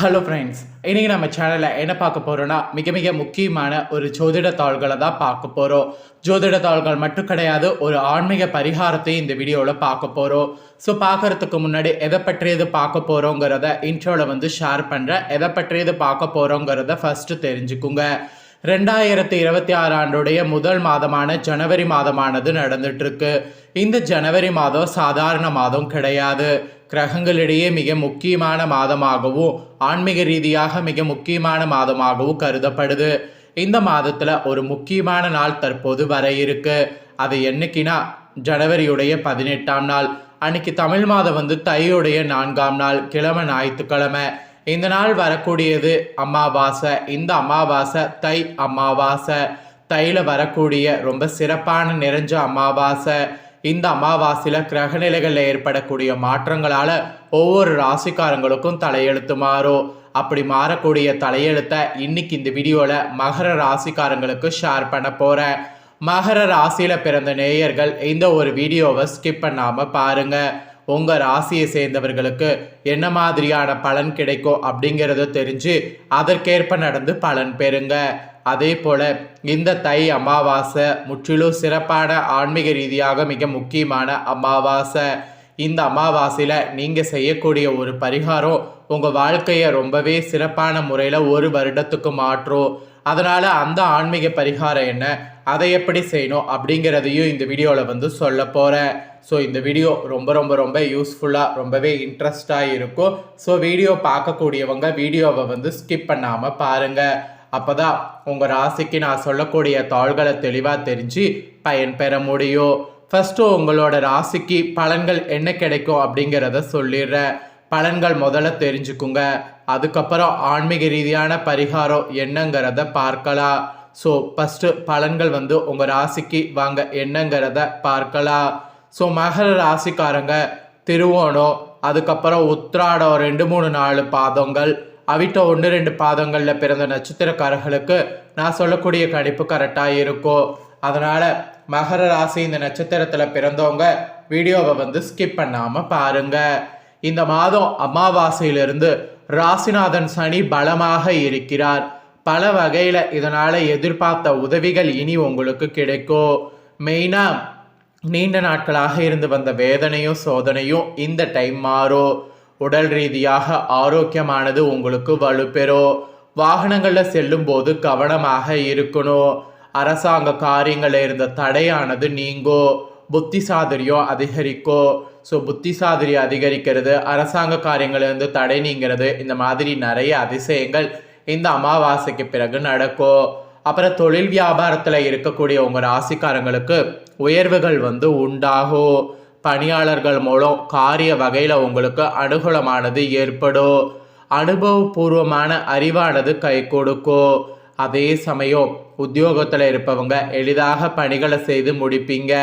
Hello friends, இன்றைக்கி நம்ம சேனலில் என்ன பார்க்க போகிறோன்னா மிக மிக முக்கியமான ஒரு ஜோதிட தாள்களை தான் பார்க்க போகிறோம். ஜோதிட தாள்கள் மட்டும் கிடையாது, ஒரு ஆன்மீக பரிகாரத்தையும் இந்த வீடியோவில் பார்க்க போகிறோம். ஸோ பார்க்குறதுக்கு முன்னாடி எதை பற்றியது பார்க்க போகிறோங்கிறத இன்ட்ரோவில் ஷேர் பண்ணுறேன். எதை பற்றியது பார்க்க போகிறோங்கிறத ஃபஸ்ட்டு தெரிஞ்சுக்குங்க. 2026 ஆண்டுடைய முதல் மாதமான ஜனவரி மாதமானது நடந்துட்டுருக்கு. இந்த ஜனவரி மாதம் சாதாரண மாதம் கிடையாது. கிரகங்களிடையே மிக முக்கியமான மாதமாகவும் ஆன்மீக ரீதியாக மிக முக்கியமான மாதமாகவும் கருதப்படுது. இந்த மாதத்தில் ஒரு முக்கியமான நாள் தற்போது வர இருக்கு. அது என்னைக்குன்னா ஜனவரியுடைய 18ஆம் நாள். அன்னைக்கு தமிழ் மாதம் தையுடைய 4ஆம் நாள், கிழமை ஞாயிற்றுக்கிழமை. இந்த நாள் வரக்கூடியது அமாவாசை. இந்த அமாவாசை தை அமாவாசை. தையில் வரக்கூடிய ரொம்ப சிறப்பான நிறைஞ்ச அமாவாசை. இந்த அமாவாசையில் கிரகநிலைகளில் ஏற்படக்கூடிய மாற்றங்களால் ஒவ்வொரு ராசிக்காரங்களுக்கும் தலையெழுத்து மாறும். அப்படி மாறக்கூடிய தலையெழுத்தை இன்னைக்கு இந்த வீடியோவில் மகர ராசிக்காரங்களுக்கு ஷேர் பண்ண போகிறேன். மகர ராசியில் பிறந்த நேயர்கள் இந்த ஒரு வீடியோவை ஸ்கிப் பண்ணாமல் பாருங்கள். உங்கள் ராசியை சேர்ந்தவர்களுக்கு என்ன மாதிரியான பலன் கிடைக்கும் அப்படிங்கிறத தெரிஞ்சு அதற்கேற்ப நடந்து பலன் பெறுங்க. அதே போல் இந்த தை அமாவாசை முற்றிலும் சிறப்பான ஆன்மீக ரீதியாக மிக முக்கியமான அமாவாசை. இந்த அமாவாசையில் நீங்கள் செய்யக்கூடிய ஒரு பரிகாரம் உங்கள் வாழ்க்கையை ரொம்பவே சிறப்பான முறையில் ஒரு வருடத்துக்கு மாற்றும். அதனால் அந்த ஆன்மீக பரிகாரம் என்ன, அதை எப்படி செய்யணும் அப்படிங்கிறதையும் இந்த வீடியோவில் சொல்ல போகிறேன். ஸோ இந்த வீடியோ ரொம்ப ரொம்ப ரொம்ப யூஸ்ஃபுல்லாக ரொம்பவே இன்ட்ரெஸ்டாக இருக்கும். ஸோ வீடியோ பார்க்கக்கூடியவங்க வீடியோவை ஸ்கிப் பண்ணாமல் பாருங்கள். அப்போ தான் உங்கள் ராசிக்கு நான் சொல்லக்கூடிய தாள்களை தெளிவாக தெரிஞ்சு பயன் பெற முடியும். ஃபஸ்ட்டு உங்களோட ராசிக்கு பலன்கள் என்ன கிடைக்கும் அப்படிங்கிறத சொல்லிடுறேன். பலன்கள் முதல்ல தெரிஞ்சுக்குங்க. அதுக்கப்புறம் ஆன்மீக ரீதியான பரிகாரம் என்னங்கிறத பார்க்கலாம். ஸோ ஃபஸ்ட்டு பலன்கள் உங்கள் ராசிக்கு வாங்க என்னங்கிறத பார்க்கலாம். ஸோ மகர ராசிக்காரங்க திருவோணம், அதுக்கப்புறம் உத்திராடம் 2, 3, 4 பாதங்கள், அவிட்டம் 1, 2 பாதங்களில் பிறந்த நட்சத்திரக்காரர்களுக்கு நான் சொல்லக்கூடிய கணிப்பு கரெக்டாக இருக்கும். அதனால் மகர ராசி இந்த நட்சத்திரத்தில் பிறந்தவங்க வீடியோவை ஸ்கிப் பண்ணாமல் பாருங்கள். இந்த மாதம் அமாவாசையிலிருந்து ராசிநாதன் சனி பலமாக இருக்கிறார். பல வகையில் இதனால் எதிர்பார்த்த உதவிகள் இனி உங்களுக்கு கிடைக்கும். மெயினாக நீண்ட நாட்களாக இருந்து வந்த வேதனையும் சோதனையும் இந்த டைம் மாறும். உடல் ரீதியாக ஆரோக்கியமானது உங்களுக்கு வலுப்பெறும். வாகனங்களில் செல்லும் போது கவனமாக இருக்கணும். அரசாங்க காரியங்களில் இருந்த தடையானது நீங்கும். புத்தி சாதுரியம் அதிகரிக்கும். ஸோ புத்தி சாதுரியம் அதிகரிக்கிறது, அரசாங்க காரியங்களிலிருந்து தடை நீங்கிறது, இந்த மாதிரி நிறைய அதிசயங்கள் இந்த அமாவாசைக்கு பிறகு நடக்கும். அப்புறம் தொழில் வியாபாரத்தில் இருக்கக்கூடிய உங்கள் ராசிக்காரங்களுக்கு உயர்வுகள் உண்டாகும். பணியாளர்கள் மூலம் காரிய வகையில் உங்களுக்கு அனுகூலமானது ஏற்படும். அனுபவபூர்வமான அறிவானது கை கொடுக்கும். அதே சமயம் உத்தியோகத்தில் இருப்பவங்க எளிதாக பணிகளை செய்து முடிப்பீங்க.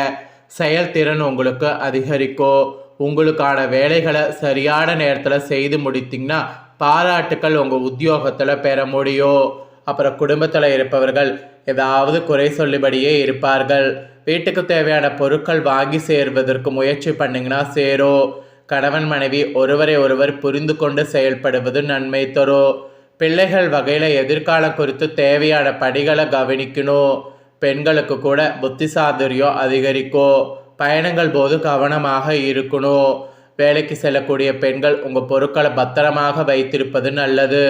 செயல்திறன் உங்களுக்கு அதிகரிக்கும். உங்களுக்கான வேலைகளை சரியான நேரத்தில் செய்து முடித்தீங்கன்னா பாராட்டுக்கள் உங்கள் உத்தியோகத்தில் பெற முடியும். அப்புறம் குடும்பத்தில் இருப்பவர்கள் ஏதாவது குறை சொல்லிபடியே இருப்பார்கள். வீட்டுக்கு தேவையான பொருட்கள் வாங்கி சேர்வதற்கு முயற்சி பண்ணிங்கன்னா சேரும். கணவன் மனைவி ஒருவரை ஒருவர் புரிந்து கொண்டு செயல்படுவது நன்மை தரும். பிள்ளைகள் வகையில் எதிர்காலம் குறித்து தேவையான படிகளை கவனிக்கணும். பெண்களுக்கு கூட புத்தி சாதுரியம் அதிகரிக்கும். பயணங்கள் போது கவனமாக இருக்கணும். வேலைக்கு செல்லக்கூடிய பெண்கள் உங்கள் பொருட்களை பத்திரமாக வைத்திருப்பது நல்லது.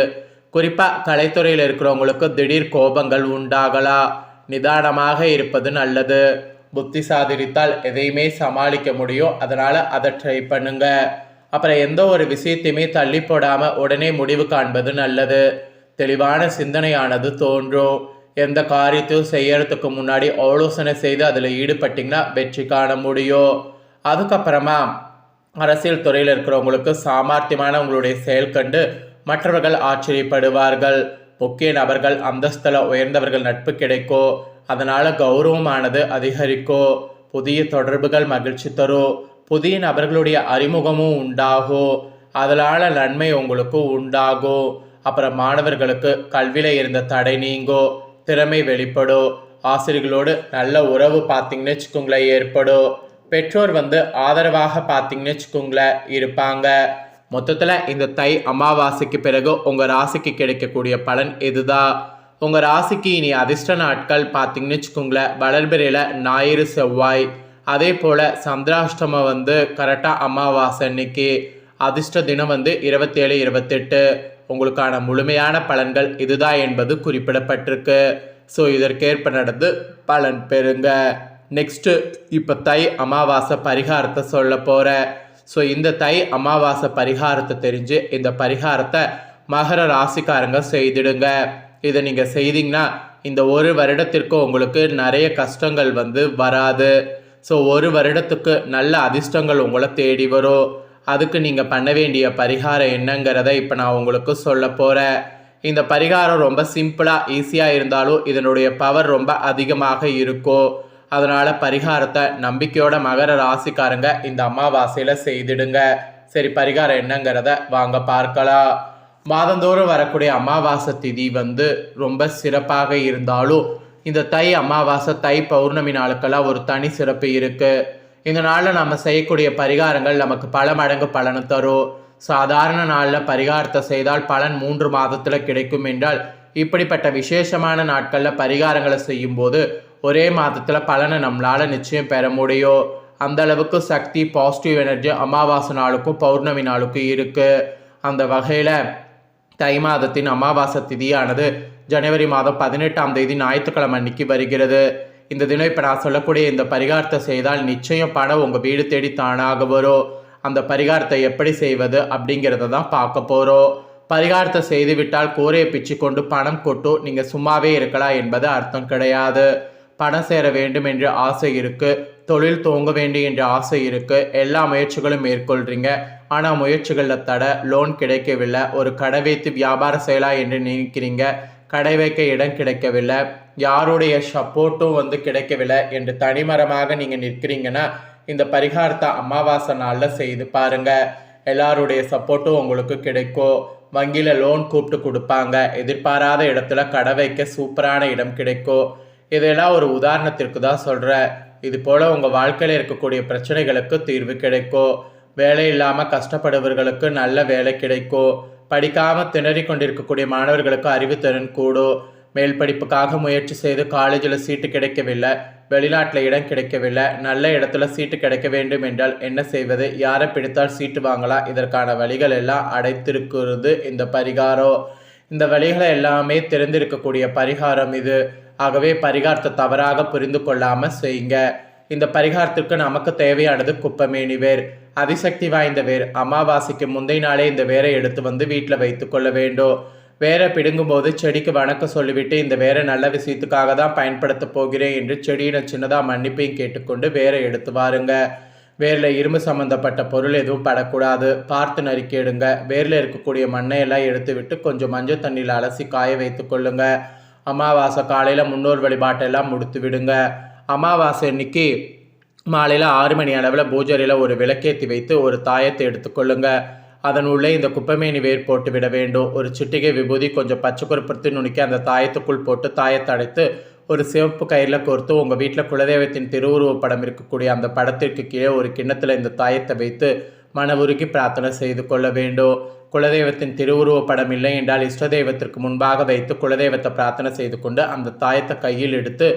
குறிப்பாக கலைத்துறையில் இருக்கிறவங்களுக்கு திடீர் கோபங்கள் உண்டாகலாம். நிதானமாக இருப்பது நல்லது. புத்தி சாதுரித்தால் எதையுமே சமாளிக்க முடியும். அதனால் அதை ட்ரை பண்ணுங்க. அப்புறம் எந்த ஒரு விஷயத்தையுமே தள்ளி போடாமல் உடனே முடிவு காண்பது நல்லது. தெளிவான சிந்தனையானது தோன்றும். எந்த காரியத்தையும் செய்யறதுக்கு முன்னாடி ஆலோசனை செய்து அதில் ஈடுபட்டிங்கன்னா வெற்றி காண முடியும். அதுக்கப்புறமா அரசியல் துறையில் இருக்கிறவங்களுக்கு சாமர்த்தியமான உங்களுடைய செயல் கண்டு மற்றவர்கள் ஆச்சரியப்படுவார்கள். முக்கிய நபர்கள் அந்தஸ்தில் உயர்ந்தவர்கள் நட்பு கிடைக்கும். அதனால் கௌரவமானது அதிகரிக்கும். புதிய தொடர்புகள் மகிழ்ச்சி தரும். புதிய நபர்களுடைய அறிமுகமும் உண்டாகும். அதனால் நன்மை உங்களுக்கு உண்டாகும். அப்புறம் மாணவர்களுக்கு கல்வியில் இருந்த தடை நீங்கும். திறமை வெளிப்படும். ஆசிரியர்களோடு நல்ல உறவு பார்த்தீங்கன்னு வச்சுக்கோங்களேன் ஏற்படும். பெற்றோர் ஆதரவாக பார்த்தீங்கன்னு வச்சுக்கோங்களேன் இருப்பாங்க. மொத்தத்தில் இந்த தை அமாவாசைக்கு பிறகு உங்கள் ராசிக்கு கிடைக்கக்கூடிய பலன் இதுதான். உங்கள் ராசிக்கு இனி அதிர்ஷ்ட நாட்கள் பார்த்தீங்கன்னு வச்சுக்கோங்களேன், வளர்பிறையில் ஞாயிறு செவ்வாய், அதே போல் சந்திராஷ்டமம் கரெக்டாக அமாவாசை அன்னைக்கு, அதிர்ஷ்ட தினம் 27 28. உங்களுக்கான முழுமையான பலன்கள் இதுதான் என்பது குறிப்பிடப்பட்டிருக்கு. ஸோ இதற்கேற்ப நடந்து பலன் பெறுங்க. நெக்ஸ்ட்டு இப்போ தை அமாவாசை பரிகாரத்தை சொல்ல போகிறேன். ஸோ இந்த தை அமாவாசை பரிகாரத்தை தெரிஞ்சு இந்த பரிகாரத்தை மகர ராசிக்காரங்க செய்திடுங்க. இதை நீங்கள் செய்தீங்கன்னா இந்த ஒரு வருடத்திற்கு உங்களுக்கு நிறைய கஷ்டங்கள் வராது. ஸோ ஒரு வருடத்துக்கு நல்ல அதிர்ஷ்டங்கள் உங்களை தேடி வரும். அதுக்கு நீங்கள் பண்ண வேண்டிய பரிகாரம் என்னங்கிறத இப்போ நான் உங்களுக்கு சொல்ல போகிறேன். இந்த பரிகாரம் ரொம்ப சிம்பிளாக ஈஸியாக இருந்தாலும் இதனுடைய பவர் ரொம்ப அதிகமாக இருக்கும். அதனால் பரிகாரத்தை நம்பிக்கையோட மகர ராசிக்காரங்க இந்த அமாவாசையில் செய்திடுங்க. சரி, பரிகாரம் என்னங்கிறத வாங்க பார்க்கலாம். மாதந்தோறும் வரக்கூடிய அமாவாசை திதி ரொம்ப சிறப்பாக இருந்தாலும் இந்த தை அமாவாசை தை பௌர்ணமி நாளுக்கெல்லாம் ஒரு தனி சிறப்பு இருக்குது. இந்த நாளில் நம்ம செய்யக்கூடிய பரிகாரங்கள் நமக்கு பல மடங்கு பலனை தரும். சாதாரண நாளில் பரிகாரத்தை செய்தால் பலன் 3 மாதத்தில் கிடைக்கும் என்றால், இப்படிப்பட்ட விசேஷமான நாட்களில் பரிகாரங்களை செய்யும்போது ஒரே மாதத்தில் பலனை நம்மளால் நிச்சயம் பெற முடியும். அந்த அளவுக்கு சக்தி, பாசிட்டிவ் எனர்ஜி அமாவாசை நாளுக்கும் பௌர்ணமி நாளுக்கும் இருக்குது. அந்த வகையில் தை மாதத்தின் அமாவாசை திதியானது ஜனவரி மாதம் 18ஆம் தேதி ஞாயிற்றுக்கிழமை அன்னைக்கு வருகிறது. இந்த தினம் இப்போ நான் சொல்லக்கூடிய இந்த பரிகாரத்தை செய்தால் நிச்சயம் பணம் உங்கள் வீடு தேடி தானாக வரும். அந்த பரிகாரத்தை எப்படி செய்வது அப்படிங்கிறத தான் பார்க்க போகிறோம். பரிகாரத்தை செய்துவிட்டால் கூரையை பிச்சு கொண்டு பணம் கொட்டும், நீங்கள் சும்மாவே இருக்கலாம் என்பது அர்த்தம் கிடையாது. பணம் சேர வேண்டும் என்ற ஆசை இருக்குது, தொழில் துவங்க வேண்டும் என்ற ஆசை இருக்குது, எல்லா முயற்சிகளும் மேற்கொள்கிறீங்க. ஆனால் முயற்சிகளில் தடை, லோன் கிடைக்கவில்லை, ஒரு கடை வைத்து வியாபாரம் செய்யலாம் என்று நினைக்கிறீங்க, கடை வைக்க இடம் கிடைக்கவில்லை, யாருடைய சப்போர்ட்டும் கிடைக்கவில்லை என்று தனிமரமாக நீங்கள் நிற்கிறீங்கன்னா இந்த பரிகாரத்தை அமாவாசை நாளில் செய்து பாருங்கள். எல்லாருடைய சப்போர்ட்டும் உங்களுக்கு கிடைக்கும். வங்கியில் லோன் கூப்பிட்டு கொடுப்பாங்க, எதிர்பாராத இடத்துல கடை வைக்க சூப்பரான இடம் கிடைக்கும். இதெல்லாம் ஒரு உதாரணத்திற்கு தான் சொல்கிறேன். இது போல் உங்கள் வாழ்க்கையில் இருக்கக்கூடிய பிரச்சனைகளுக்கு தீர்வு கிடைக்கும். வேலை இல்லாமல் கஷ்டப்படுபவர்களுக்கு நல்ல வேலை கிடைக்கும். படிக்காமல் திணறி கொண்டிருக்கக்கூடிய மாணவர்களுக்கு அறிவுத்திறன் கூடும். மேல் படிப்புக்காக முயற்சி செய்து காலேஜில் சீட்டு கிடைக்கவில்லை, வெளிநாட்டில் இடம் கிடைக்கவில்லை, நல்ல இடத்துல சீட்டு கிடைக்க வேண்டும் என்றால் என்ன செய்வது, யாரை பிடித்தால் சீட்டு வாங்கலாம், இதற்கான வழிகள் எல்லாம் அடைத்திருக்கிறது இந்த பரிகாரம். இந்த வழிகளை எல்லாமே தெரிந்திருக்கக்கூடிய பரிகாரம் இது. ஆகவே பரிகாரத்தை தவறாக புரிந்து கொள்ளாமல் செய்யுங்க. இந்த பரிகாரத்திற்கு நமக்கு தேவையானது குப்பமேனி வேர், அதிசக்தி வாய்ந்த வேர். அமாவாசைக்கு முந்தைய நாளே இந்த வேரை எடுத்து வீட்டில் வைத்து கொள்ள வேண்டும். வேரை பிடுங்கும்போது செடிக்கு வணக்கம் சொல்லிவிட்டு இந்த வேரை நல்ல விஷயத்துக்காக தான் பயன்படுத்த போகிறேன் என்று செடியின சின்னதாக மன்னிப்பையும் கேட்டுக்கொண்டு வேரை எடுத்து வாருங்க. வேரில் இரும்பு சம்மந்தப்பட்ட பொருள் எதுவும் படக்கூடாது, பார்த்து நறுக்கிடுங்க. வேரில் இருக்கக்கூடிய மண்ணை எல்லாம் எடுத்து விட்டு கொஞ்சம் மஞ்சள் தண்ணியில் அலசி காய வைத்து கொள்ளுங்க. அமாவாசை காலையில் முன்னோர் வழிபாட்டெல்லாம் முடித்து விடுங்க. அமாவாசை அன்னைக்கு மாலையில் 6 மணி அளவில் பூஜையில் ஒரு விளக்கேற்றி வைத்து ஒரு தாயத்தை எடுத்துக்கொள்ளுங்க. அதன் உள்ளே இந்த குப்பமேனி வேர் போட்டு விட வேண்டும். ஒரு சிட்டிகை விபூதி, கொஞ்சம் பச்சை குறுப்பத்து நுணுக்கி அந்த தாயத்துக்குள் போட்டு தாயத்தை அடைத்து ஒரு சிவப்பு கயிறில் கோர்த்து உங்கள் வீட்டில் குலதெய்வத்தின் திருவுருவ படம் இருக்கக்கூடிய அந்த படத்திற்கு கீழே ஒரு கிண்ணத்தில் இந்த தாயத்தை வைத்து மனவுருகி பிரார்த்தனை செய்து கொள்ள வேண்டும். குலதெய்வத்தின் திருவுருவ படம் இல்லை என்றால் இஷ்ட தெய்வத்திற்கு முன்பாக வைத்து குலதெய்வத்தை பிரார்த்தனை செய்து கொண்டு அந்த தாயத்தை கையில் எடுத்து,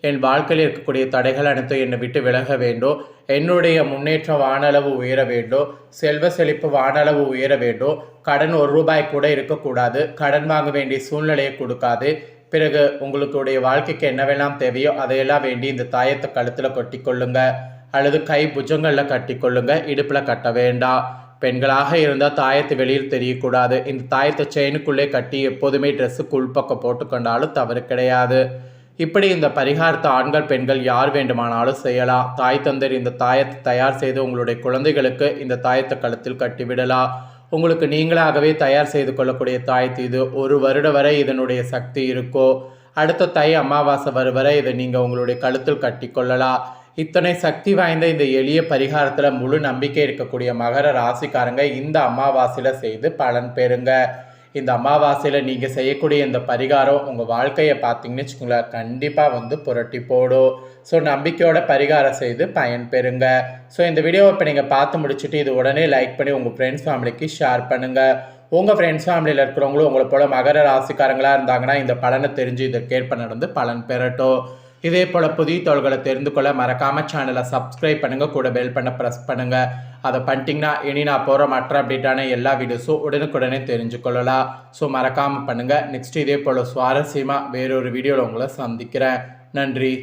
என் வாழ்க்கையில் இருக்கக்கூடிய தடைகள் அனைத்தும் என்னை விட்டு விலக வேண்டும், என்னுடைய முன்னேற்றம் வானளவு உயர வேண்டும், செல்வ செழிப்பு வானளவு உயர வேண்டும், கடன் 1 ரூபாய் கூட இருக்கக்கூடாது, கடன் வாங்க வேண்டிய சூழ்நிலையை கொடுக்காது, பிறகு உங்களுடைய வாழ்க்கைக்கு என்னவெல்லாம் தேவையோ அதையெல்லாம் வேண்டி இந்த தாயத்தை கழுத்தில் கட்டி கொள்ளுங்க, அல்லது கை புஜங்களில் கட்டி கொள்ளுங்க, இடுப்பில் கட்ட வேண்டாம். பெண்களாக இருந்தால் தாயத்தை வெளியில் தெரியக்கூடாது. இந்த தாயத்தை செயினுக்குள்ளே கட்டி எப்போதுமே ட்ரெஸ்ஸுக்கு உள்பக்கம் போட்டுக்கொண்டாலும் தவறு கிடையாது. இப்படி இந்த பரிகாரத்தை ஆண்கள் பெண்கள் யார் வேண்டுமானாலும் செய்யலாம். தாய் தந்தர் இந்த தாயத்தை தயார் செய்து உங்களுடைய குழந்தைகளுக்கு இந்த தாயத்தை கழுத்தில் கட்டிவிடலாம். உங்களுக்கு நீங்களாகவே தயார் செய்து கொள்ளக்கூடிய தாயத்து இது. 1 வருடம் வரை இதனுடைய சக்தி இருக்கோ. அடுத்த தை அமாவாசை வரும் வரை இதை நீங்கள் உங்களுடைய கழுத்தில் கட்டி கொள்ளலாம். இத்தனை சக்தி வாய்ந்த இந்த எளிய பரிகாரத்தில் முழு நம்பிக்கை இருக்கக்கூடிய மகர ராசிக்காரங்க இந்த அமாவாசையில் செய்து பலன் பெறுங்க. இந்த அமாவாசையில் நீங்கள் செய்யக்கூடிய இந்த பரிகாரம் உங்கள் வாழ்க்கையை பார்த்தீங்கன்னு வச்சுக்கோங்களேன், கண்டிப்பாக வந்து புரட்டி போடும். ஸோ நம்பிக்கையோட பரிகாரம் செய்து பயன் பெறுங்க. ஸோ இந்த வீடியோவை இப்போ நீங்கள் பார்த்து முடிச்சுட்டு இது உடனே லைக் பண்ணி உங்கள் ஃப்ரெண்ட்ஸ் ஃபேமிலிக்கு ஷேர் பண்ணுங்கள். உங்கள் ஃப்ரெண்ட்ஸ் ஃபேமிலியில் இருக்கிறவங்களும் உங்களை போல் மகர ராசிக்காரங்களாக இருந்தாங்கன்னா இந்த பலனை தெரிஞ்சு இதற்கேற்ப நடந்து பலன் பெறட்டும். இதே போல் புதிய தகவல்களை தெரிந்து கொள்ள மறக்காமல் சேனலை சப்ஸ்கிரைப் பண்ணுங்கள், கூட பெல் பண்ண ப்ரெஸ் பண்ணுங்கள். அதை பண்ணிட்டீங்கன்னா இனி நான் போகிற மற்ற அப்டேட்டான எல்லா வீடியோஸும் உடனுக்குடனே தெரிஞ்சுக்கொள்ளலாம். ஸோ மறக்காமல் பண்ணுங்கள். நெக்ஸ்ட் இதே போல் சுவாரஸ்யமாக வேறொரு வீடியோவில் உங்களை சந்திக்கிறேன். நன்றி.